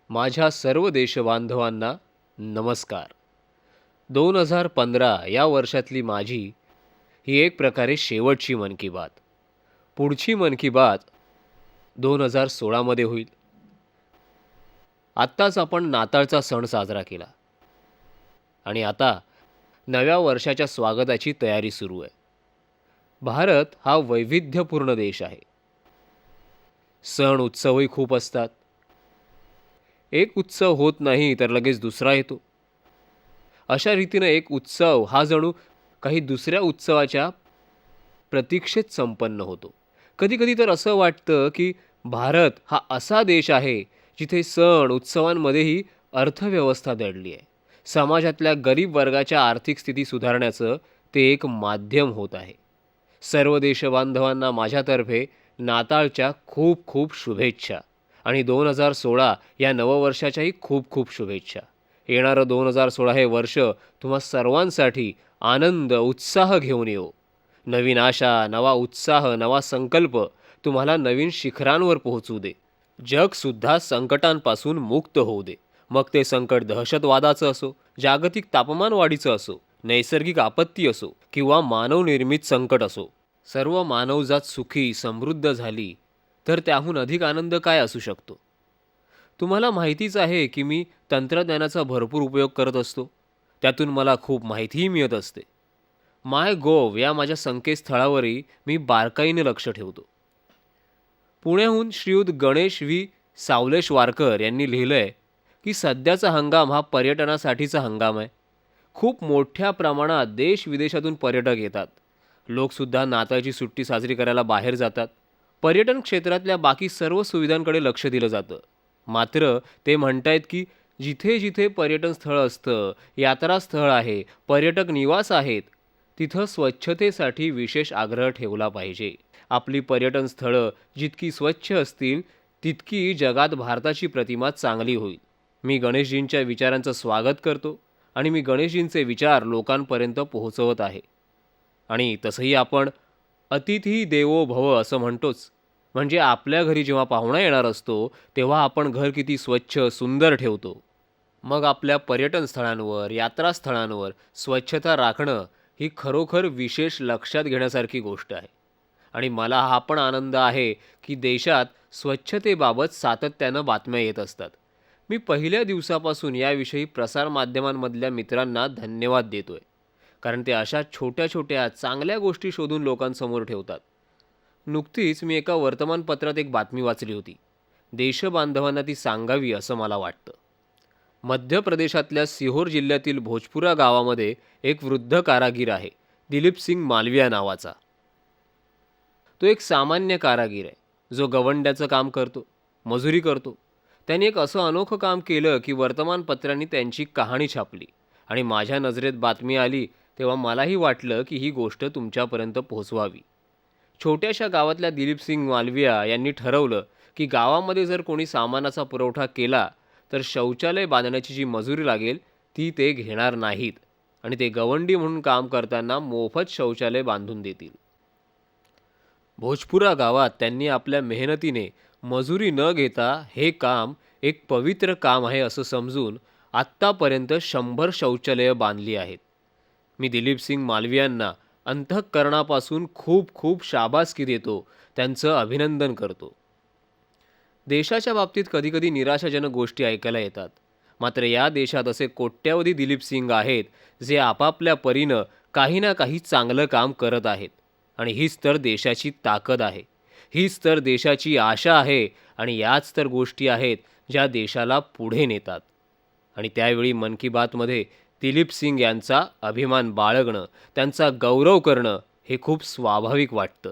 माझ्या सर्व देशबांधवांना नमस्कार. 2015 या वर्षातली माझी ही एक प्रकारे शेवटची मन की बात. पुढची मन की बात 2016 मध्ये होईल. आत्ताच आपण नाताळचा सण साजरा केला आणि आता नव्या वर्षाच्या स्वागताची तयारी सुरू आहे. भारत हा वैविध्यपूर्ण देश आहे. सण उत्सवही खूप असतात. एक उत्सव होत नाही तर लगेच दुसरा येतो. अशा रीतीनं एक उत्सव हा जणू काही दुसऱ्या उत्सवाच्या प्रतीक्षेत संपन्न होतो. कधीकधी तर असं वाटतं की भारत हा असा देश आहे जिथे सण उत्सवांमध्येही अर्थव्यवस्था दडली आहे. समाजातल्या गरीब वर्गाच्या आर्थिक स्थिती सुधारण्याचं ते एक माध्यम होत आहे. सर्व देशबांधवांना माझ्यातर्फे नाताळच्या खूप खूप शुभेच्छा आणि 2016 या नववर्षाच्याही खूप खूप शुभेच्छा. येणारं 2016 हे वर्ष तुम्हा सर्वांसाठी आनंद उत्साह घेऊन येऊ. नवीन आशा, नवा उत्साह, नवा संकल्प तुम्हाला नवीन शिखरांवर पोहोचू दे. जगसुद्धा संकटांपासून मुक्त होऊ दे. मग ते संकट दहशतवादाचं असो, जागतिक तापमान वाढीचं असो, नैसर्गिक आपत्ती असो किंवा मानवनिर्मित संकट असो. सर्व मानवजात सुखी समृद्ध झाली तर त्याहून अधिक आनंद काय असू शकतो. तुम्हाला माहितीच आहे की मी तंत्रज्ञानाचा भरपूर उपयोग करत असतो. त्यातून मला खूप माहितीही मिळत असते. माय या माझ्या संकेतस्थळावरही मी बारकाईने लक्ष ठेवतो. पुण्याहून श्रीयुत गणेश व्ही सावलेशवारकर यांनी लिहिलं आहे की सध्याचा हंगाम हा पर्यटनासाठीचा हंगाम आहे. खूप मोठ्या प्रमाणात देश विदेशातून पर्यटक येतात. लोकसुद्धा नाताळची सुट्टी साजरी करायला बाहेर जातात. पर्यटन क्षेत्रातल्या बाकी सर्व सुविधांकडे लक्ष दिलं जातं. मात्र ते म्हणतायत की जिथे जिथे पर्यटन स्थळ असतं, यात्रास्थळ आहे, पर्यटक निवास आहेत, तिथं स्वच्छतेसाठी विशेष आग्रह ठेवला पाहिजे. आपली पर्यटन स्थळं जितकी स्वच्छ असतील तितकी जगात भारताची प्रतिमा चांगली होईल. मी गणेशजींच्या विचारांचं स्वागत करतो आणि मी गणेशजींचे विचार लोकांपर्यंत पोहोचवत आहे. आणि तसंही आपण अतिथी देवो भव असं म्हणतोच. म्हणजे आपल्या घरी जेव्हा पाहुणा येणार असतो तेव्हा आपण घर किती स्वच्छ सुंदर ठेवतो. मग आपल्या पर्यटन स्थळांवर, यात्रास्थळांवर स्वच्छता राखणं ही खरोखर विशेष लक्षात घेण्यासारखी गोष्ट आहे. आणि मला हा पण आनंद आहे की देशात स्वच्छतेबाबत सातत्यानं बातम्या येत असतात. मी पहिल्या दिवसापासून याविषयी प्रसारमाध्यमांमधल्या मित्रांना धन्यवाद देतोय. कारण ते अशा छोट्या छोट्या चांगल्या गोष्टी शोधून लोकांसमोर ठेवतात. नुकतीच मी एका वर्तमानपत्रात एक बातमी वाचली होती. देशबांधवांना ती सांगावी असं मला वाटतं. मध्य प्रदेशातल्या सिहोर जिल्ह्यातील भोजपुरा गावामध्ये एक वृद्ध कारागीर आहे, दिलीप सिंग मालविया नावाचा. तो एक सामान्य कारागीर आहे जो गवंड्याचं काम करतो, मजुरी करतो. त्यांनी एक असं अनोखं काम केलं की वर्तमानपत्रांनी त्यांची कहाणी छापली आणि माझ्या नजरेत बातमी आली तेव्हा मलाही वाटलं की ही गोष्ट तुमच्यापर्यंत पोहोचवावी. छोट्याशा गावातल्या दिलीप सिंग मालविया यांनी ठरवलं की गावामध्ये जर कोणी सामानाचा पुरवठा केला तर शौचालय बांधण्याची जी मजुरी लागेल ती ते घेणार नाहीत आणि ते गवंडी म्हणून काम करताना मोफत शौचालय बांधून देतील. भोजपुरा गावात त्यांनी आपल्या मेहनतीने मजुरी न घेता हे काम एक पवित्र काम आहे असं समजून आत्तापर्यंत 100 शौचालयं बांधली आहेत. मी दिलीप सिंग मालवियांना अंतःकरणापासून खूप खूप शाबासकी देतो, त्यांचं अभिनंदन करतो. देशाच्या बाबतीत कधीकधी निराशाजनक गोष्टी ऐकायला येतात. मात्र या देशात असे कोट्यावधी दिलीप सिंग आहेत जे आपापल्या परीनं काही ना काही चांगलं काम करत आहेत. आणि हीच तर देशाची ताकद आहे. हीच तर देशाची आशा आहे आणि याच तर गोष्टी आहेत ज्या देशाला पुढे नेतात. आणि त्यावेळी मन की बातमध्ये दिलीप सिंग यांचा अभिमान बाळगणं, त्यांचा गौरव करणं हे खूप स्वाभाविक वाटतं.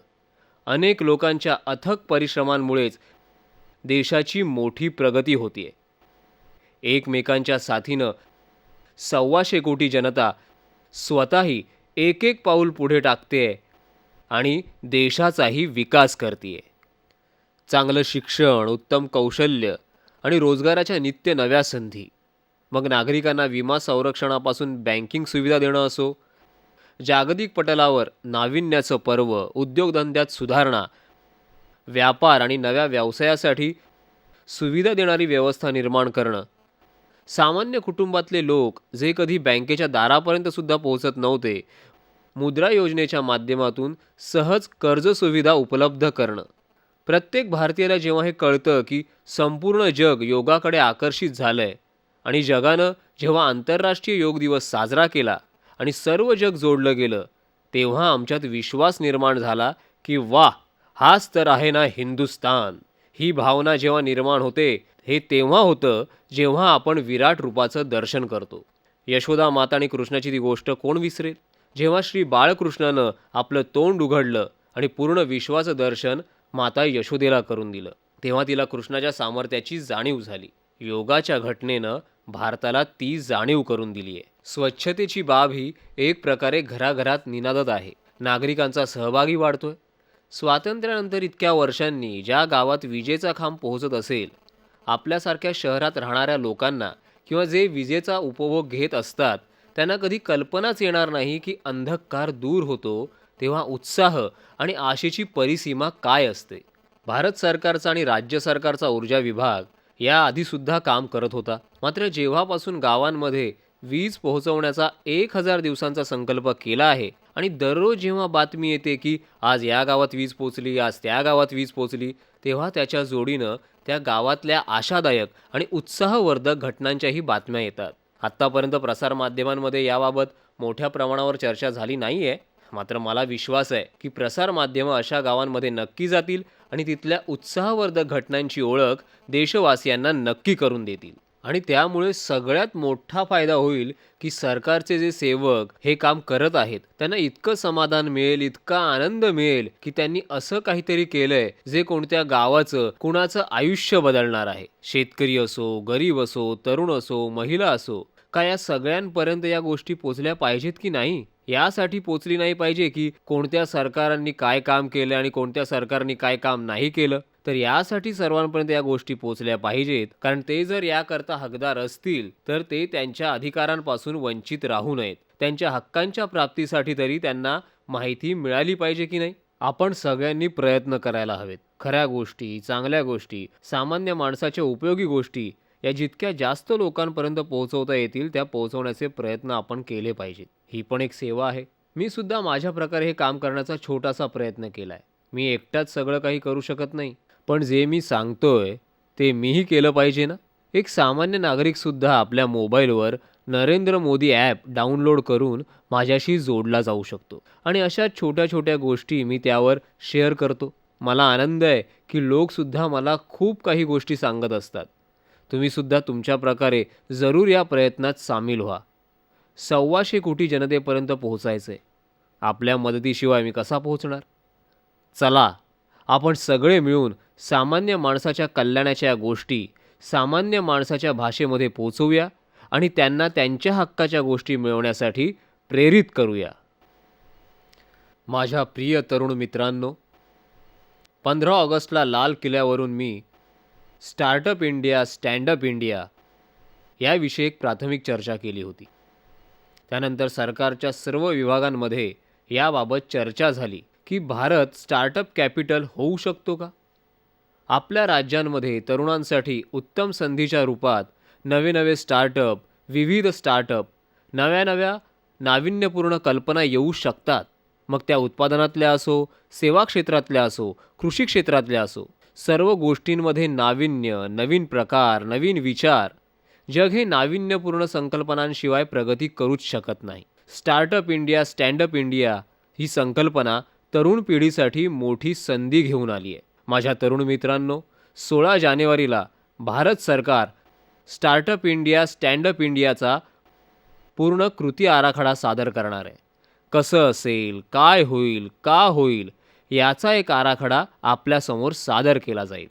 अनेक लोकांच्या अथक परिश्रमांमुळेच देशाची मोठी प्रगती होतीये. एकमेकांच्या साथीनं 125 कोटी जनता स्वतःही एक एक पाऊल पुढे टाकतेय आणि देशाचाही विकास करतेय. चांगलं शिक्षण, उत्तम कौशल्य आणि रोजगाराच्या नित्य नव्या संधी, मग नागरिकांना विमा संरक्षणापासून बँकिंग सुविधा देणं असो, जागतिक पटलावर नाविन्याचं पर्व, उद्योगधंद्यात सुधारणा, व्यापार आणि नव्या व्यवसायासाठी सुविधा देणारी व्यवस्था निर्माण करणं, सामान्य कुटुंबातले लोक जे कधी बँकेच्या दारापर्यंत सुद्धा पोहोचत नव्हते, मुद्रा योजनेच्या माध्यमातून सहज कर्ज सुविधा उपलब्ध करणं. प्रत्येक भारतीयाला जेव्हा हे कळतं की संपूर्ण जग योगाकडे आकर्षित झालंय आणि जगानं जेव्हा आंतरराष्ट्रीय योग दिवस साजरा केला आणि सर्व जग जोडलं गेलं, तेव्हा आमच्यात विश्वास निर्माण झाला की वाह, हाच तर आहे ना हिंदुस्तान. ही भावना जेव्हा निर्माण होते हे तेव्हा होतं जेव्हा आपण विराट रूपाचं दर्शन करतो. यशोदा माता आणि कृष्णाची ती गोष्ट कोण विसरेल? जेव्हा श्री बाळकृष्णानं आपलं तोंड उघडलं आणि पूर्ण विश्वाचं दर्शन माता यशोदेला करून दिलं, तेव्हा तिला कृष्णाच्या सामर्थ्याची जाणीव झाली. योगाच्या घटनेनं भारताला ती जाणीव करून दिली आहे. स्वच्छतेची बाब ही एक प्रकारे घराघरात निनादत आहे. नागरिकांचा सहभागी वाढतोय. स्वातंत्र्यानंतर इतक्या वर्षांनी ज्या गावात विजेचा खांब पोहोचत असेल, आपल्यासारख्या शहरात राहणाऱ्या लोकांना किंवा जे विजेचा उपभोग घेत असतात त्यांना कधी कल्पनाच येणार नाही की अंधकार दूर होतो तेव्हा उत्साह आणि आशेची परिसीमा काय असते. भारत सरकारचा आणि राज्य सरकारचा ऊर्जा विभाग याआधीसुद्धा काम करत होता. मात्र जेव्हापासून गावांमध्ये वीज पोहोचवण्याचा 1000 दिवसांचा संकल्प केला आहे आणि दररोज जेव्हा बातमी येते की आज या गावात वीज पोचली, आज त्या गावात वीज पोचली, तेव्हा त्याच्या जोडीनं त्या गावातल्या आशादायक आणि उत्साहवर्धक घटनांच्याही बातम्या येतात. आत्तापर्यंत प्रसारमाध्यमांमध्ये याबाबत मोठ्या प्रमाणावर चर्चा झाली नाही आहे. मात्र मला विश्वास आहे की प्रसारमाध्यमं अशा गावांमध्ये नक्की जातील आणि तिथल्या उत्साहवर्धक घटनांची ओळख देशवासियांना नक्की करून देतील. आणि त्यामुळे सगळ्यात मोठा फायदा होईल की सरकारचे जे सेवक हे काम करत आहेत त्यांना इतकं समाधान मिळेल, इतका आनंद मिळेल की त्यांनी असं काहीतरी केलंय जे कोणत्या गावाचं, कुणाचं आयुष्य बदलणार आहे. शेतकरी असो, गरीब असो, तरुण असो, महिला असो, का या सगळ्यांपर्यंत या गोष्टी पोचल्या पाहिजेत की नाही? यासाठी पोचली नाही पाहिजे की कोणत्या सरकारांनी काय काम केलं आणि कोणत्या सरकारने काय काम नाही केलं, तर यासाठी सर्वांपर्यंत या गोष्टी पोचल्या पाहिजेत. कारण ते जर याकरता हकदार असतील तर ते त्यांच्या अधिकारांपासून वंचित राहू नयेत. त्यांच्या हक्कांच्या प्राप्तीसाठी तरी त्यांना माहिती मिळाली पाहिजे की नाही? आपण सगळ्यांनी प्रयत्न करायला हवेत. खऱ्या गोष्टी, चांगल्या गोष्टी, सामान्य माणसाच्या उपयोगी गोष्टी या जितक्या जास्त लोकांपर्यंत पोहोचवता येतील त्या पोहोचवण्याचे प्रयत्न आपण केले पाहिजेत. ही पण एक सेवा आहे. मी सुद्धा माझ्या प्रकारे हे काम करण्याचा छोटासा प्रयत्न केलाय. मी एकटाच सगळं काही करू शकत नाही, पण जे मी सांगतोय ते मीही केलं पाहिजे ना. एक सामान्य नागरिक सुद्धा आपल्या मोबाईलवर नरेंद्र मोदी ॲप डाउनलोड करून माझ्याशी जोडला जाऊ शकतो आणि अशा छोट्या छोट्या गोष्टी मी त्यावर शेअर करतो. मला आनंद आहे की लोकसुद्धा मला खूप काही गोष्टी सांगत असतात. तुम्ही सुद्धा तुमच्या प्रकारे जरूर या प्रयत्नात सामील व्हा. 125 कोटी जनतेपर्यंत पोहोचायचंय. आपल्या मदतीशिवाय मी कसा पोहोचणार? चला, आपण सगळे मिळून सामान्य माणसाच्या कल्याणाच्या गोष्टी सामान्य माणसाच्या भाषेमध्ये पोहोचवूया आणि त्यांना त्यांच्या हक्काच्या गोष्टी मिळवण्यासाठी प्रेरित करूया. माझ्या प्रिय तरुण मित्रांनो, 15 ऑगस्टला लाल किल्ल्यावरून मी स्टार्टअप इंडिया, स्टँडअप इंडिया याविषयी एक प्राथमिक चर्चा केली होती. त्यानंतर सरकारच्या सर्व विभागांमध्ये याबाबत चर्चा झाली की भारत स्टार्टअप कॅपिटल होऊ शकतो का? आपल्या राज्यांमध्ये तरुणांसाठी उत्तम संधीच्या रूपात नवे नवे स्टार्टअप, विविध स्टार्टअप, नव्या नव्या नाविन्यपूर्ण कल्पना येऊ शकतात. मग त्या उत्पादनातल्या असो, सेवा क्षेत्रातल्या असो, कृषी क्षेत्रातल्या असो, सर्व गोष्टींमध्ये नाविन्य, नवीन प्रकार, नवीन विचार. जग हे नाविन्यपूर्ण संकल्पनांशिवाय प्रगती करूच शकत नाही. स्टार्टअप इंडिया, स्टँडअप इंडिया ही संकल्पना तरुण पिढीसाठी मोठी संधी घेऊन आली आहे. माझ्या तरुण मित्रांनो, 16 जानेवारीला भारत सरकार स्टार्टअप इंडिया, स्टँडअप इंडियाचा पूर्ण कृती आराखडा सादर करणार आहे. कसं असेल, काय होईल, का होईल याचा एक आराखडा आपल्यासमोर सादर केला जाईल.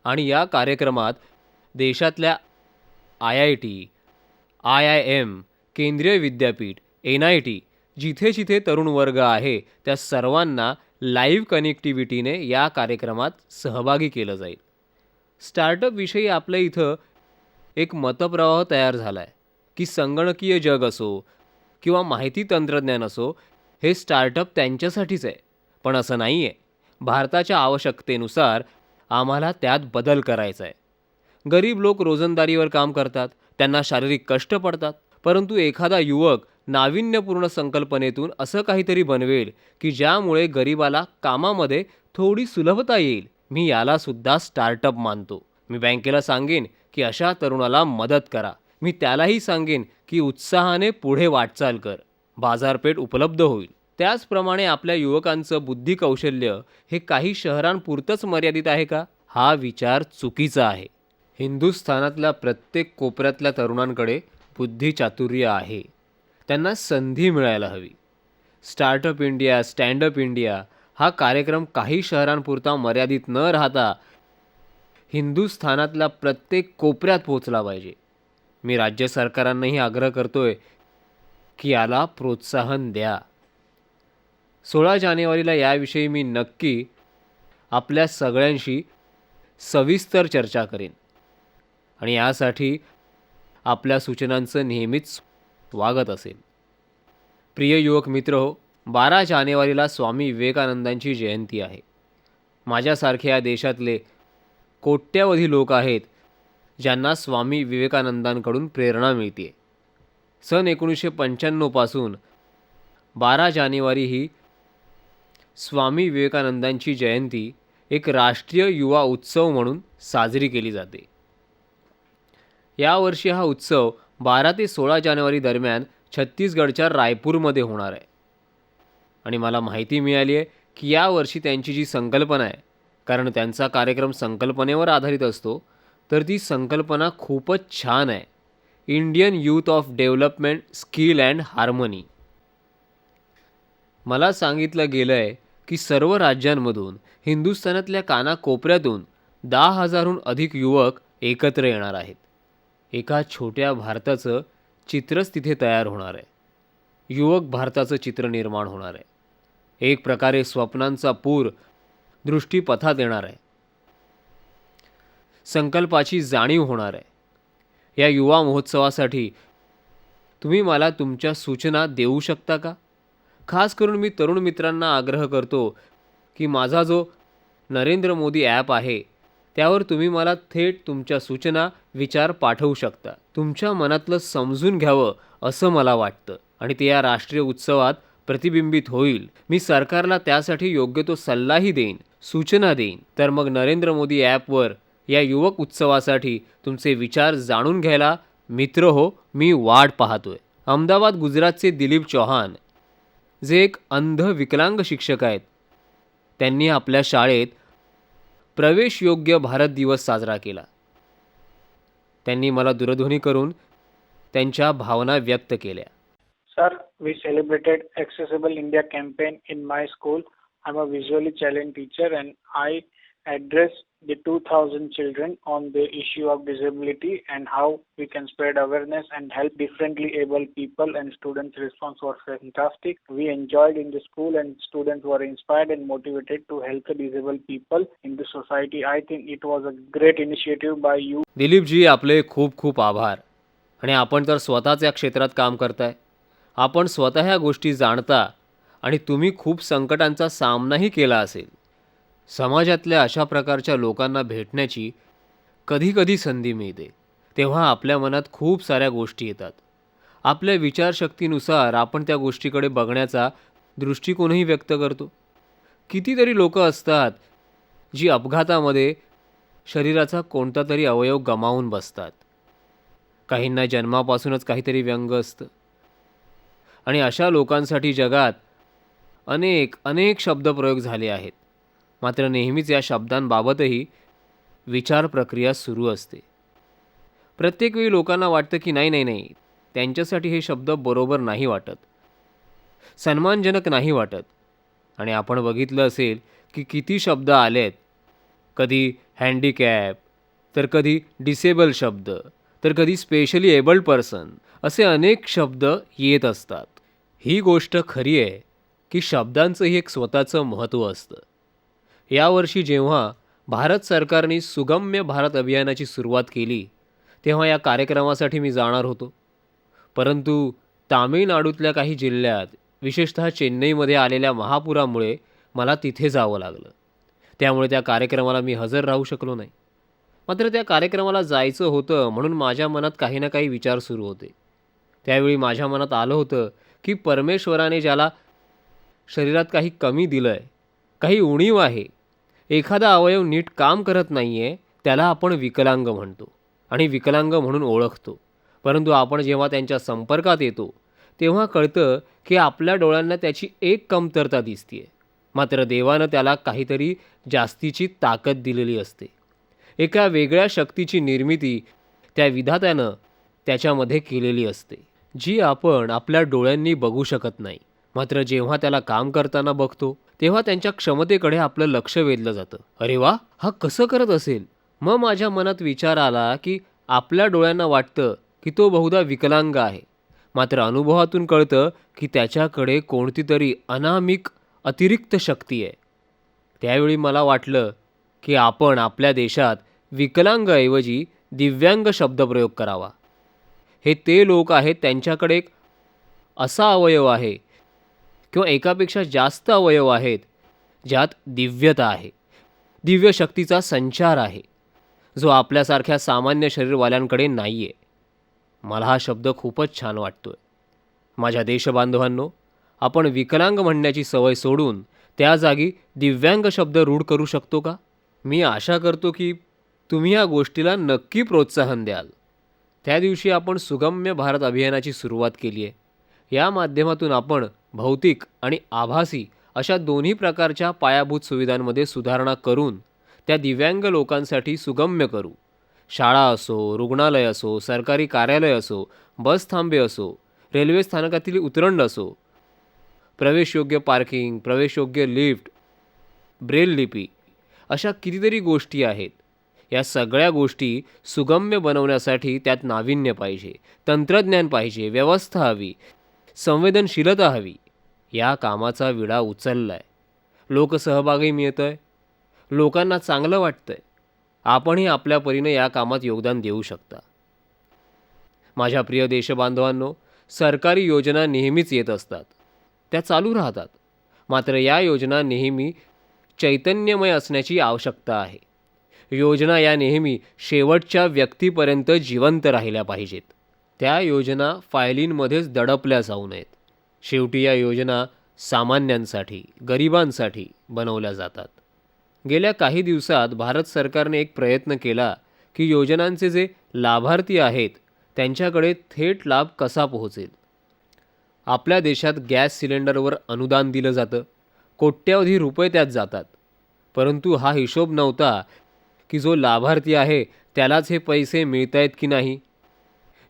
आणि या कार्यक्रमात देशातल्या IIT, IIM, केंद्रीय विद्यापीठ, NIT जिथे जिथे तरुण वर्ग आहे त्या सर्वांना लाईव्ह कनेक्टिव्हिटीने या कार्यक्रमात सहभागी केलं जाईल. स्टार्टअपविषयी आपल्या इथं एक मतप्रवाह तयार झाला आहे की संगणकीय जग असो किंवा माहिती तंत्रज्ञान असो, हे स्टार्टअप त्यांच्यासाठीच आहे, पण असं नाही आहे. भारताच्या आवश्यकतेनुसार आम्हाला त्यात बदल करायचा आहे. गरीब लोक रोजंदारीवर काम करतात, त्यांना शारीरिक कष्ट पडतात, परंतु एखादा युवक नाविन्यपूर्ण संकल्पनेतून असं काहीतरी बनवेल की ज्यामुळे गरिबाला कामामध्ये थोडी सुलभता येईल. मी याला सुद्धा स्टार्टअप मानतो. मी बँकेला सांगेन की अशा तरुणाला मदत करा. मी त्यालाही सांगेन की उत्साहाने पुढे वाटचाल कर. बाजारपेठ उपलब्ध होईल. त्याचप्रमाणे आपल्या युवकांचं बुद्धी कौशल्य हे काही शहरांपुरतंच मर्यादित आहे का? हा विचार चुकीचा आहे. हिंदुस्थानातल्या प्रत्येक कोपऱ्यातल्या तरुणांकडे बुद्धिचातुर्य आहे. त्यांना संधी मिळायला हवी. स्टार्टअप इंडिया, स्टँडअप इंडिया हा कार्यक्रम काही शहरांपुरता मर्यादित न राहता हिंदुस्थानातल्या प्रत्येक कोपऱ्यात पोहोचला पाहिजे. मी राज्य सरकारांनाही आग्रह करतोय की याला प्रोत्साहन द्या. 16 जानेवारीला याविषयी मी नक्की आपल्या सगळ्यांशी सविस्तर चर्चा करेन आणि यासाठी आपल्या सूचनांचं नेहमीच स्वागत असेल. प्रिय युवक मित्र हो, 12 जानेवारीला स्वामी विवेकानंदांची जयंती आहे. माझ्यासारखे या देशातले कोट्यावधी लोक आहेत ज्यांना स्वामी विवेकानंदांकडून प्रेरणा मिळते. सन 1995 पासून 12 जानेवारी ही स्वामी विवेकानंदांची जयंती एक राष्ट्रीय युवा उत्सव म्हणून साजरी केली जाते. यावर्षी हा उत्सव 12 ते 16 जानेवारी दरम्यान छत्तीसगडच्या रायपूरमध्ये होणार आहे. आणि मला माहिती मिळाली आहे की यावर्षी त्यांची जी संकल्पना आहे, कारण त्यांचा कार्यक्रम संकल्पनेवर आधारित असतो, तर ती संकल्पना खूपच छान आहे. Indian youth of development, skill and harmony. मला सांगितलं गेलं आहे की सर्व राज्यांमधून हिंदुस्थानातल्या कानाकोपऱ्यातून 10,000हून अधिक युवक एकत्र येणार आहेत. एका छोट्या भारताचं चित्रच तिथे तयार होणार आहे. युवक भारताचं चित्र निर्माण होणार आहे. एक प्रकारे स्वप्नांचा पूर दृष्टीपथात येणार आहे. संकल्पाची जाणीव होणार आहे. या युवा महोत्सवासाठी तुम्ही मला तुमच्या सूचना देऊ शकता का? खास करून मी तरुण मित्रांना आग्रह करतो की माझा जो नरेंद्र मोदी ॲप आहे त्यावर तुम्ही मला थेट तुमच्या सूचना, विचार पाठवू शकता. तुमच्या मनातलं समजून घ्यावं असं मला वाटतं आणि ते या राष्ट्रीय उत्सवात प्रतिबिंबित होईल. मी सरकारला त्यासाठी योग्य तो सल्लाही देईन, सूचना देईन. तर मग नरेंद्र मोदी ॲपवर या युवक उत्सवासाठी तुमचे विचार जाणून घ्यायला मित्र हो, मी वाट पाहतोय. अहमदाबाद, गुजरातचे दिलीप चौहान, जे एक अंध विकलांग शिक्षक आहेत, त्यांनी आपल्या शाळेत प्रवेशयोग्य भारत दिवस साजरा केला. त्यांनी मला दूरध्वनी करून त्यांच्या भावना व्यक्त केल्या. Sir, we celebrated Accessible India campaign in my school. I'm a visually challenged teacher and I addressed the 2,000 children on the issue of disability and how we can spread awareness and help differently able people, and students' response was fantastic. We enjoyed in the school and students were inspired and motivated to help the disabled people in the society. I think it was a great initiative by you. Dilip ji, आपले खूप खूप आभार. आणि आपण तर स्वतःच या क्षेत्रात काम करताय. आपण स्वतः ह्या गोष्टी जाणता आणि तुम्ही खूप संकटांचा सामनाही केला असेल. समाजातल्या अशा प्रकारच्या लोकांना भेटण्याची कधी कधी संधी मिळते, तेव्हा आपल्या मनात खूप साऱ्या गोष्टी येतात. आपल्या विचारशक्तीनुसार आपण त्या गोष्टीकडे बघण्याचा दृष्टिकोनही व्यक्त करतो. कितीतरी लोक असतात जी अपघातामध्ये शरीराचा कोणता तरी अवयव गमावून बसतात. काहींना जन्मापासूनच काहीतरी व्यंग असतं आणि अशा लोकांसाठी जगात अनेक अनेक शब्दप्रयोग झाले आहेत. मात्र नेहमीच या शब्दांबाबतही विचार प्रक्रिया सुरू असते. प्रत्येक वेळी लोकांना वाटतं की नाही, त्यांच्यासाठी हे शब्द बरोबर नाही वाटत, सन्मानजनक नाही वाटत. आणि आपण बघितलं असेल की किती शब्द आलेत. कधी हँडिकॅप, तर कधी डिसेबल शब्द, तर कधी स्पेशली एबल्ड पर्सन, असे अनेक शब्द येत असतात. ही गोष्ट खरी आहे की शब्दांचंही एक स्वतःचं महत्त्व असतं. यावर्षी जेव्हा भारत सरकारने सुगम्य भारत अभियानाची सुरुवात केली तेव्हा या कार्यक्रमासाठी मी जाणार होतो. परंतु तामिळनाडूतल्या काही जिल्ह्यात विशेषतः चेन्नईमध्ये आलेल्या महापुरामुळे मला तिथे जावं लागलं. त्यामुळे त्या कार्यक्रमाला मी हजर राहू शकलो नाही. मात्र त्या कार्यक्रमाला जायचं होतं म्हणून माझ्या मनात काही ना काही विचार सुरू होते. त्यावेळी माझ्या मनात आलं होतं की परमेश्वराने ज्याला शरीरात काही कमी दिलं आहे, काही उणीव आहे, एखादा अवयव नीट काम करत नाही आहे, त्याला आपण विकलांग म्हणतो आणि विकलांग म्हणून ओळखतो. परंतु आपण जेव्हा त्यांच्या संपर्कात येतो तेव्हा कळतं की आपल्या डोळ्यांना त्याची एक कमतरता दिसते. मात्र देवानं त्याला काहीतरी जास्तीची ताकद दिलेली असते. एका वेगळ्या शक्तीची निर्मिती त्या विधात्यानं त्याच्यामध्ये केलेली असते, जी आपण आपल्या डोळ्यांनी बघू शकत नाही. मात्र जेव्हा त्याला काम करताना बघतो तेव्हा त्यांच्या क्षमतेकडे आपलं लक्ष वेधलं जातं. अरे वा, हा कसं करत असेल? मग माझ्या मनात विचार आला की आपल्या डोळ्यांना वाटतं की तो बहुधा विकलांग आहे, मात्र अनुभवातून कळतं की त्याच्याकडे कोणती तरी अनामिक अतिरिक्त शक्ती आहे. त्यावेळी मला वाटलं की आपण आपल्या देशात विकलांगऐवजी दिव्यांग शब्दप्रयोग करावा. हे ते लोक आहेत त्यांच्याकडे एक असा अवयव आहे किंवा एकापेक्षा जास्त अवयव आहेत ज्यात दिव्यता आहे, दिव्य शक्तीचा संचार आहे, जो आपल्यासारख्या सामान्य शरीरवाल्यांकडे नाही आहे. मला हा शब्द खूपच छान वाटतोय. माझ्या देशबांधवांनो, आपण विकलांग म्हणण्याची सवय सोडून त्या जागी दिव्यांग शब्द रूढ करू शकतो का? मी आशा करतो की तुम्ही या गोष्टीला नक्की प्रोत्साहन द्याल. त्या दिवशी आपण सुगम्य भारत अभियानाची सुरुवात केली आहे. या माध्यमातून आपण भौतिक आणि आभासी अशा दोन्ही प्रकारच्या पायाभूत सुविधांमध्ये सुधारणा करून त्या दिव्यांग लोकांसाठी सुगम्य करू. शाळा असो, रुग्णालय असो, सरकारी कार्यालय असो, बस थांबे असो, रेल्वे स्थानकातील उतरंड असो, प्रवेशयोग्य पार्किंग, प्रवेशयोग्य लिफ्ट, ब्रेल लिपी अशा कितीतरी गोष्टी आहेत. या सगळ्या गोष्टी सुगम्य बनवण्यासाठी त्यात नाविन्य पाहिजे, तंत्रज्ञान पाहिजे, व्यवस्था हवी, संवेदनशीलता हवी. या कामाचा विडा उचललाय, लोकसहभागही मिळतोय, लोकांना चांगलं वाटतंय. आपणही आपल्या परीने या कामात योगदान देऊ शकता. माझ्या प्रिय देशबांधवांनो, सरकारी योजना नेहमीच येत असतात, त्या चालू राहतात. मात्र या योजना नेहमी चैतन्यमय असण्याची आवश्यकता आहे. योजना या नेहमी शेवटच्या व्यक्तीपर्यंत जिवंत राहिल्या पाहिजेत. त्या योजना फायलींमध्येच दडपल्या जाऊ नयेत. शेवटी या योजना सामान्यांसाठी, गरिबांसाठी बनवल्या जातात. गेल्या काही दिवसात भारत सरकारने एक प्रयत्न केला की योजनांचे जे लाभार्थी आहेत त्यांच्याकडे थेट लाभ कसा पोहोचेल. आपल्या देशात गॅस सिलेंडरवर अनुदान दिलं जातं, कोट्यवधी रुपये त्यात जातात. परंतु हा हिशोब नव्हता की जो लाभार्थी आहे त्यालाच हे पैसे मिळत आहेत की नाही,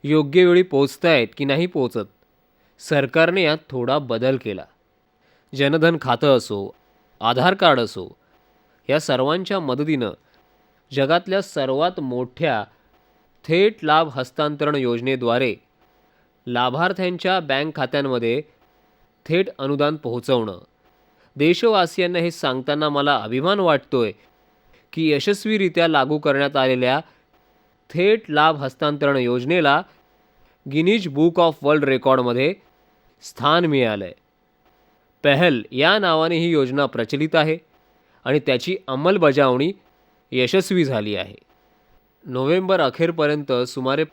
योग्य वेळी पोचत आहेत की नाही पोचत. सरकारने यात थोडा बदल केला. जनधन खातं असो, आधार कार्ड असो, या सर्वांच्या मदतीनं जगातल्या सर्वात मोठ्या थेट लाभ हस्तांतरण योजनेद्वारे लाभार्थ्यांच्या बँक खात्यांमध्ये थेट अनुदान पोहोचवणं. देशवासियांना हे सांगताना मला अभिमान वाटतोय की यशस्वीरित्या लागू करण्यात आलेल्या थेट लाभ हस्तांतरण योजनेला गिनीज बुक ऑफ वर्ल्ड रेकॉर्डमध्ये स्थान मिळालं आहे. पहल या नावाने ही योजना प्रचलित आहे आणि त्याची अंमलबजावणी यशस्वी झाली आहे. नोव्हेंबर अखेरपर्यंत सुमारे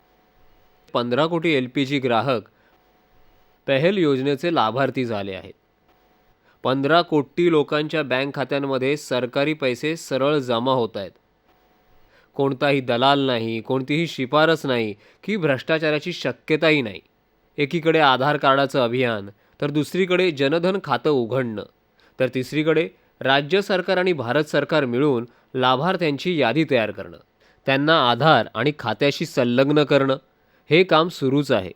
15 कोटी LPG ग्राहक पहल योजनेचे लाभार्थी झाले आहेत. 15 कोटी लोकांच्या बँक खात्यांमध्ये सरकारी पैसे सरळ जमा होत आहेत. कोणताही दलाल नाही, कोणतीही शिफारस नाही की भ्रष्टाचाराची शक्यताही नाही. एकीकडे आधार कार्डाचं अभियान, तर दुसरीकडे जनधन खातं उघडणं, तर तिसरीकडे राज्य सरकार आणि भारत सरकार मिळून लाभार्थ्यांची यादी तयार करणं, त्यांना आधार आणि खात्याशी संलग्न करणं, हे काम सुरूच आहे.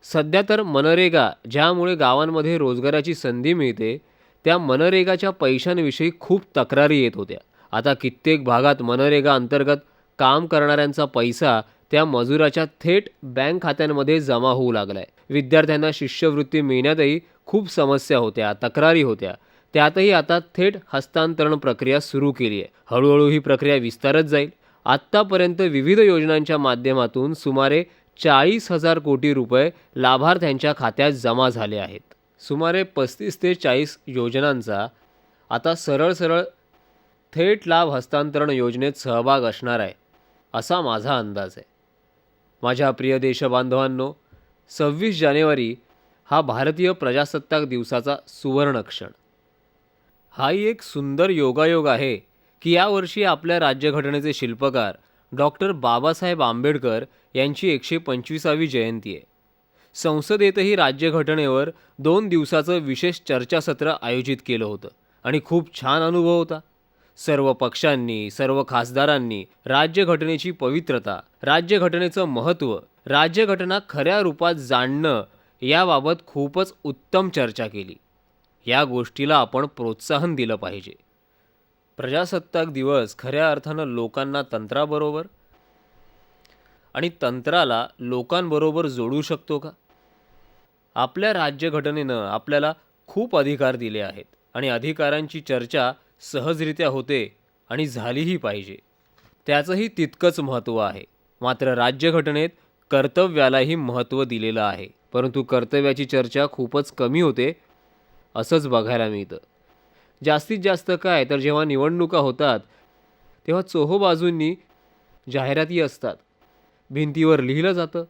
सध्या तर मनरेगा, ज्यामुळे गावांमध्ये रोजगाराची संधी मिळते, त्या मनरेगाच्या पैशांविषयी खूप तक्रारी येत होत्या. आता कित्येक भागात मनरेगा अंतर्गत काम करणाऱ्यांचा पैसा त्या मजुराच्या थेट बँक खात्यांमध्ये जमा होऊ लागलाय. विद्यार्थ्यांना शिष्यवृत्ती मिळण्यातही खूप समस्या होत्या, तक्रारी होत्या. त्यातही आता थेट हस्तांतरण प्रक्रिया सुरू केली आहे. हळूहळू ही प्रक्रिया विस्तारत जाईल. आत्तापर्यंत विविध योजनांच्या माध्यमातून सुमारे 40,000 कोटी रुपये लाभार्थ्यांच्या खात्यात जमा झाले आहेत. सुमारे 35 ते 40 योजनांचा आता सरळ सरळ थेट लाभ हस्तांतरण योजनेत सहभाग असणार आहे, असा माझा अंदाज आहे. माझ्या प्रिय देशबांधवांनो, 26 जानेवारी हा भारतीय प्रजासत्ताक दिवसाचा सुवर्ण क्षण. हाही एक सुंदर योगायोग आहे की यावर्षी आपल्या राज्यघटनेचे शिल्पकार डॉक्टर बाबासाहेब आंबेडकर यांची 125वी जयंती आहे. संसदेतही राज्यघटनेवर 2 दिवसाचं विशेष चर्चासत्र आयोजित केलं होतं आणि खूप छान अनुभव होता. सर्व पक्षांनी, सर्व खासदारांनी राज्यघटनेची पवित्रता, राज्यघटनेचं महत्त्व, राज्यघटना खऱ्या रूपात जाणणं याबाबत खूपच उत्तम चर्चा केली. या गोष्टीला आपण प्रोत्साहन दिलं पाहिजे. प्रजासत्ताक दिवस खऱ्या अर्थानं लोकांना तंत्राबरोबर आणि तंत्राला लोकांबरोबर जोडू शकतो का? आपल्या राज्यघटनेनं आपल्याला खूप अधिकार दिले आहेत आणि अधिकारांची चर्चा सहजरित्या होते आणि झालीही पाहिजे. त्याचंही तितकंच महत्त्व आहे. मात्र राज्यघटनेत कर्तव्यालाही महत्त्व दिलेलं आहे, परंतु कर्तव्याची चर्चा खूपच कमी होते असंच बघायला मिळतं. जास्तीत जास्त काय तर जेव्हा निवडणुका होतात तेव्हा चोहोबाजूंनी जाहिराती असतात, भिंतीवर लिहिलं जातं,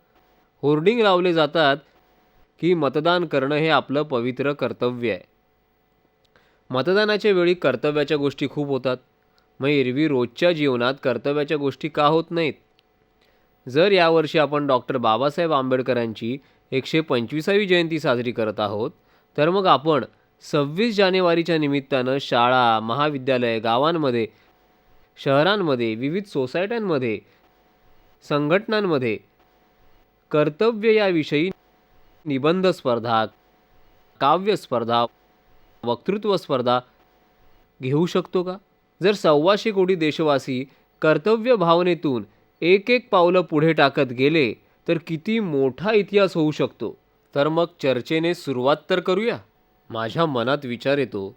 होर्डिंग लावले जातात की मतदान करणं हे आपलं पवित्र कर्तव्य आहे. मतदानाच्या वेळी कर्तव्याच्या गोष्टी खूप होतात, मग एरवी रोजच्या जीवनात कर्तव्याच्या गोष्टी का होत नाहीत? जर यावर्षी आपण डॉक्टर बाबासाहेब आंबेडकरांची 125वी जयंती साजरी करत आहोत, तर मग आपण 26 जानेवारीच्या निमित्तानं शाळा, महाविद्यालय, गावांमध्ये, शहरांमध्ये, विविध सोसायट्यांमध्ये, संघटनांमध्ये कर्तव्य याविषयी निबंध स्पर्धा, काव्य स्पर्धा, वक्तृत्व स्पर्धा घेऊ शकतो का? जर 125 कोटी देशवासी कर्तव्य भावनेतून एक एक पावलं पुढे टाकत गेले तर किती मोठा इतिहास होऊ शकतो. तर मग चर्चेने सुरुवात तर करूया. माझ्या मनात विचार येतो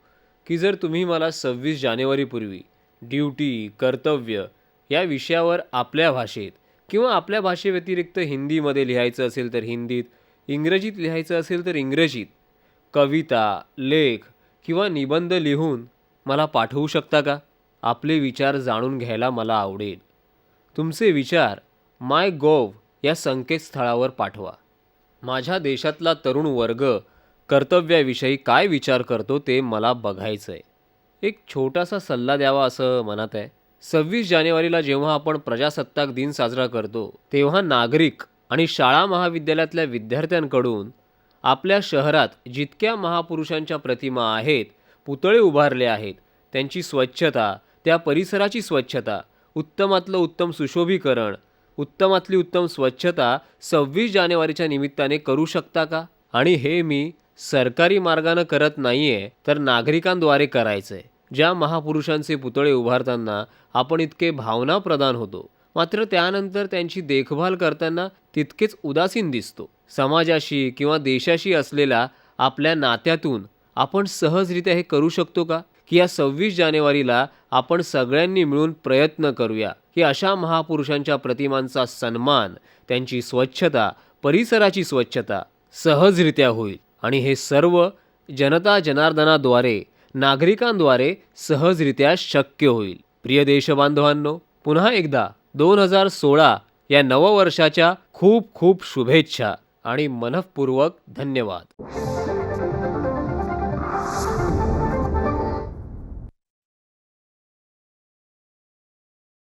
की जर तुम्ही मला 26 जानेवारीपूर्वी ड्युटी, कर्तव्य या विषयावर आपल्या भाषेत किंवा आपल्या भाषेव्यतिरिक्त हिंदीमध्ये लिहायचं असेल तर हिंदीत, इंग्रजीत लिहायचं असेल तर इंग्रजीत कविता, लेख किंवा निबंध लिहून मला पाठवू शकता का? आपले विचार जाणून घ्यायला मला आवडेल. तुमचे विचार MyGov या संकेतस्थळावर पाठवा. माझ्या देशातला तरुण वर्ग कर्तव्याविषयी काय विचार करतो ते मला बघायचं आहे. एक छोटासा सल्ला द्यावा असं मनात आहे. 26 जानेवारीला जेव्हा आपण प्रजासत्ताक दिन साजरा करतो तेव्हा नागरिक आणि शाळा महाविद्यालयातल्या विद्यार्थ्यांकडून आपल्या शहरात जितक्या महापुरुषांच्या प्रतिमा आहेत, पुतळे उभारले आहेत, त्यांची स्वच्छता, त्या परिसराची स्वच्छता, उत्तमातलं उत्तम सुशोभीकरण, उत्तमातली उत्तम स्वच्छता 26 जानेवारीच्या निमित्ताने करू शकता का? आणि हे मी सरकारी मार्गानं करत नाही आहे, तर नागरिकांद्वारे करायचं आहे. ज्या महापुरुषांचे पुतळे उभारताना आपण इतके भावनाप्रधान होतो, मात्र त्यानंतर त्यांची देखभाल करताना तितकेच उदासीन दिसतो. समाजाशी किंवा देशाशी असलेल्या आपल्या नात्यातून आपण सहजरित्या हे करू शकतो का? की या 26 जानेवारीला आपण सगळ्यांनी मिळून प्रयत्न करूया की अशा महापुरुषांच्या प्रतिमांचा सन्मान, त्यांची स्वच्छता, परिसराची स्वच्छता सहजरित्या होईल आणि हे सर्व जनता जनार्दनाद्वारे, नागरिकांद्वारे सहजरित्या शक्य होईल. प्रिय देशबांधवांनो, पुन्हा एकदा 2016 या नववर्षाच्या खूप खूप शुभेच्छा आणि मनःपूर्वक धन्यवाद.